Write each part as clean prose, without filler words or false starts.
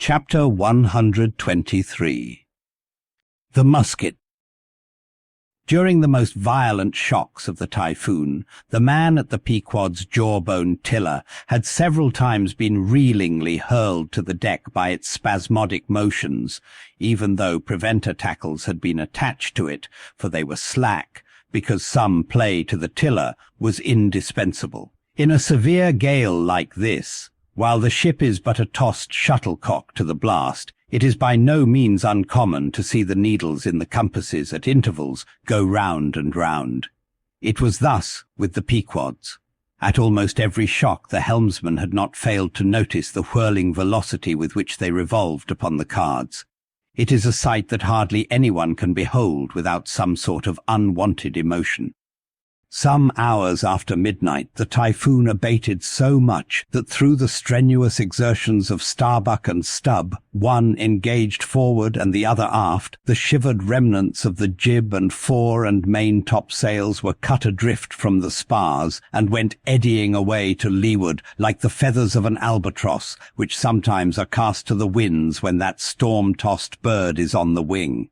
Chapter 123. The Musket. During the most violent shocks of the typhoon, the man at the Pequod's jawbone tiller had several times been reelingly hurled to the deck by its spasmodic motions, even though preventer tackles had been attached to it, for they were slack, because some play to the tiller was indispensable. In a severe gale like this, while the ship is but a tossed shuttlecock to the blast, it is by no means uncommon to see the needles in the compasses at intervals go round and round. It was thus with the Pequods. At almost every shock the helmsman had not failed to notice the whirling velocity with which they revolved upon the cards. It is a sight that hardly anyone can behold without some sort of unwanted emotion. Some hours after midnight, the typhoon abated so much that through the strenuous exertions of Starbuck and Stubb, one engaged forward and the other aft, the shivered remnants of the jib and fore and main topsails were cut adrift from the spars and went eddying away to leeward like the feathers of an albatross, which sometimes are cast to the winds when that storm-tossed bird is on the wing.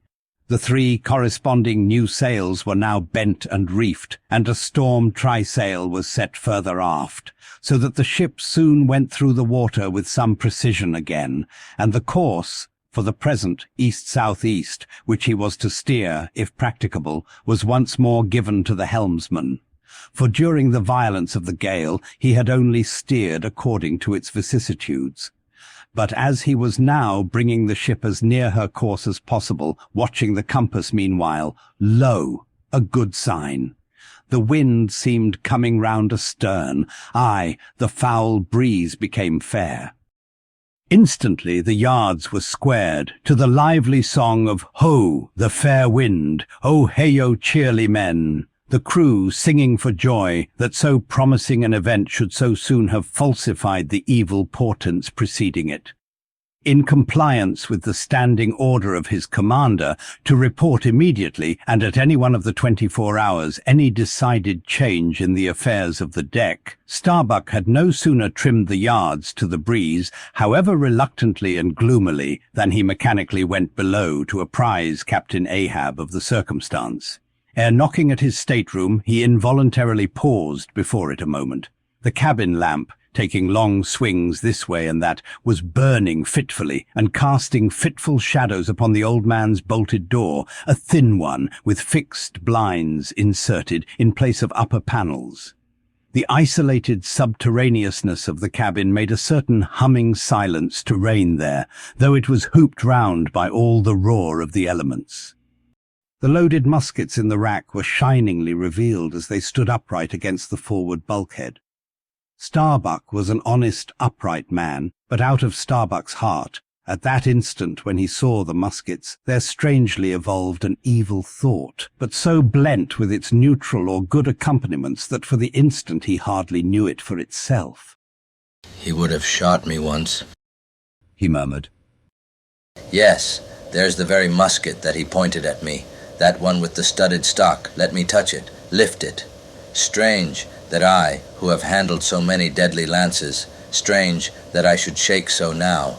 The three corresponding new sails were now bent and reefed, and a storm trysail was set further aft, so that the ship soon went through the water with some precision again, and the course, for the present east-southeast, which he was to steer, if practicable, was once more given to the helmsman. For during the violence of the gale he had only steered according to its vicissitudes. But as he was now bringing the ship as near her course as possible, watching the compass meanwhile, lo, a good sign. The wind seemed coming round astern, aye, the foul breeze became fair. Instantly the yards were squared, to the lively song of "Ho, the fair wind! O heyo cheerly men!" the crew singing for joy that so promising an event should so soon have falsified the evil portents preceding it. In compliance with the standing order of his commander to report immediately and at any one of the 24 hours any decided change in the affairs of the deck, Starbuck had no sooner trimmed the yards to the breeze, however reluctantly and gloomily, than he mechanically went below to apprise Captain Ahab of the circumstance. Ere knocking at his stateroom, he involuntarily paused before it a moment. The cabin lamp, taking long swings this way and that, was burning fitfully and casting fitful shadows upon the old man's bolted door, a thin one with fixed blinds inserted in place of upper panels. The isolated subterraneousness of the cabin made a certain humming silence to reign there, though it was hooped round by all the roar of the elements. The loaded muskets in the rack were shiningly revealed as they stood upright against the forward bulkhead. Starbuck was an honest, upright man, but out of Starbuck's heart, at that instant when he saw the muskets, there strangely evolved an evil thought, but so blent with its neutral or good accompaniments that for the instant he hardly knew it for itself. "He would have shot me once," he murmured. "Yes, there's the very musket that he pointed at me. That one with the studded stock. Let me touch it, lift it. Strange that I, who have handled so many deadly lances, strange that I should shake so now.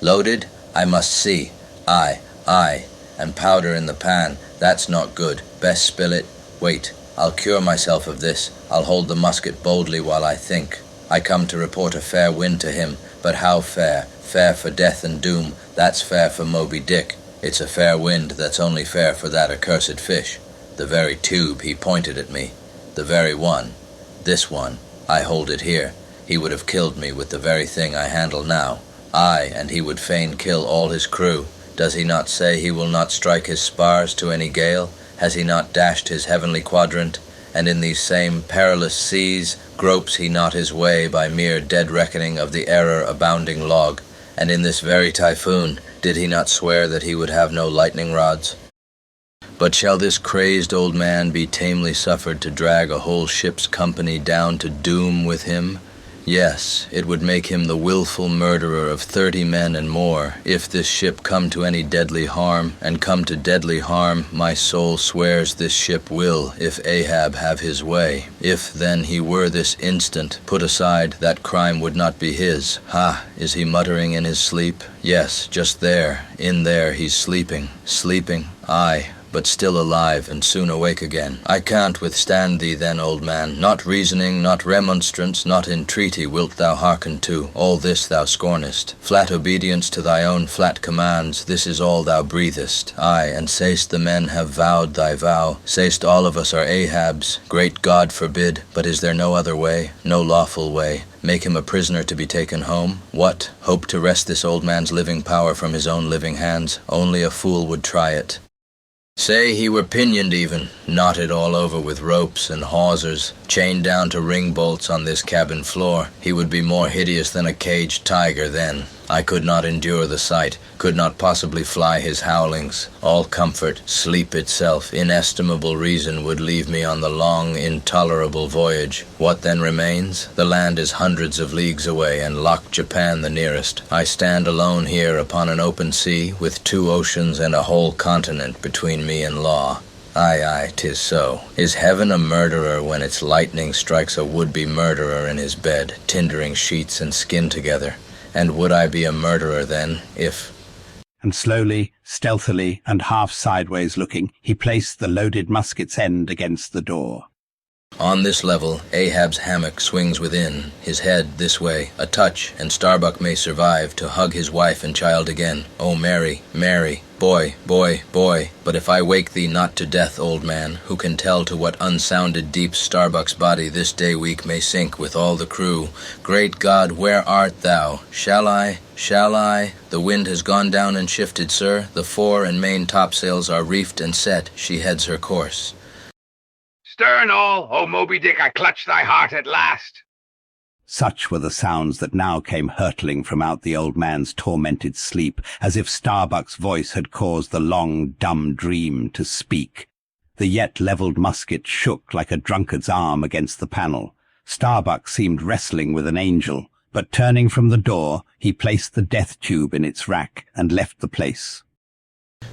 Loaded, I must see. Aye, and powder in the pan. That's not good. Best spill it. Wait, I'll cure myself of this. I'll hold the musket boldly while I think. I come to report a fair wind to him, but how fair? Fair for death and doom. That's fair for Moby Dick. It's a fair wind that's only fair for that accursed fish. The very tube he pointed at me. The very one. This one. I hold it here. He would have killed me with the very thing I handle now. Aye, and he would fain kill all his crew. Does he not say he will not strike his spars to any gale? Has he not dashed his heavenly quadrant? And in these same perilous seas gropes he not his way by mere dead reckoning of the error-abounding log? And in this very typhoon did he not swear that he would have no lightning rods? But shall this crazed old man be tamely suffered to drag a whole ship's company down to doom with him? Yes, it would make him the willful murderer of 30 men and more, if this ship come to any deadly harm, and come to deadly harm, my soul swears this ship will, if Ahab have his way. If then he were this instant put aside, that crime would not be his. Ha, is he muttering in his sleep? Yes, just there, in there he's sleeping. Sleeping, aye, but still alive, and soon awake again. I can't withstand thee then, old man. Not reasoning, not remonstrance, not entreaty wilt thou hearken to. All this thou scornest. Flat obedience to thy own flat commands, this is all thou breathest. Aye, and say'st the men have vowed thy vow. Say'st all of us are Ahabs. Great God forbid, but is there no other way? No lawful way? Make him a prisoner to be taken home? What? Hope to wrest this old man's living power from his own living hands? Only a fool would try it. Say he were pinioned even, knotted all over with ropes and hawsers, chained down to ring bolts on this cabin floor, he would be more hideous than a caged tiger then. I could not endure the sight, could not possibly fly his howlings. All comfort, sleep itself, inestimable reason would leave me on the long, intolerable voyage. What then remains? The land is hundreds of leagues away, and Loch Japan the nearest. I stand alone here upon an open sea, with 2 oceans and a whole continent between me and law. Aye, aye, 'tis so. Is heaven a murderer when its lightning strikes a would-be murderer in his bed, tindering sheets and skin together? And would I be a murderer then, if... And slowly, stealthily, and half sideways looking, he placed the loaded musket's end against the door. On this level, Ahab's hammock swings within, his head this way. A touch, and Starbuck may survive to hug his wife and child again. Oh, Mary, Mary, boy, boy, boy. But if I wake thee not to death, old man, who can tell to what unsounded deep Starbuck's body this day week may sink with all the crew? Great God, where art thou? Shall I? Shall I? The wind has gone down and shifted, sir. The fore and main topsails are reefed and set. She heads her course. Stern all, O Moby Dick, I clutch thy heart at last. Such were the sounds that now came hurtling from out the old man's tormented sleep, as if Starbuck's voice had caused the long, dumb dream to speak. The yet levelled musket shook like a drunkard's arm against the panel. Starbuck seemed wrestling with an angel, but turning from the door, he placed the death tube in its rack and left the place.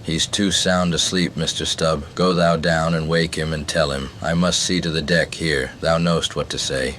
He's too sound asleep, Mr. Stubb. Go thou down and wake him and tell him. I must see to the deck here. Thou knowst what to say.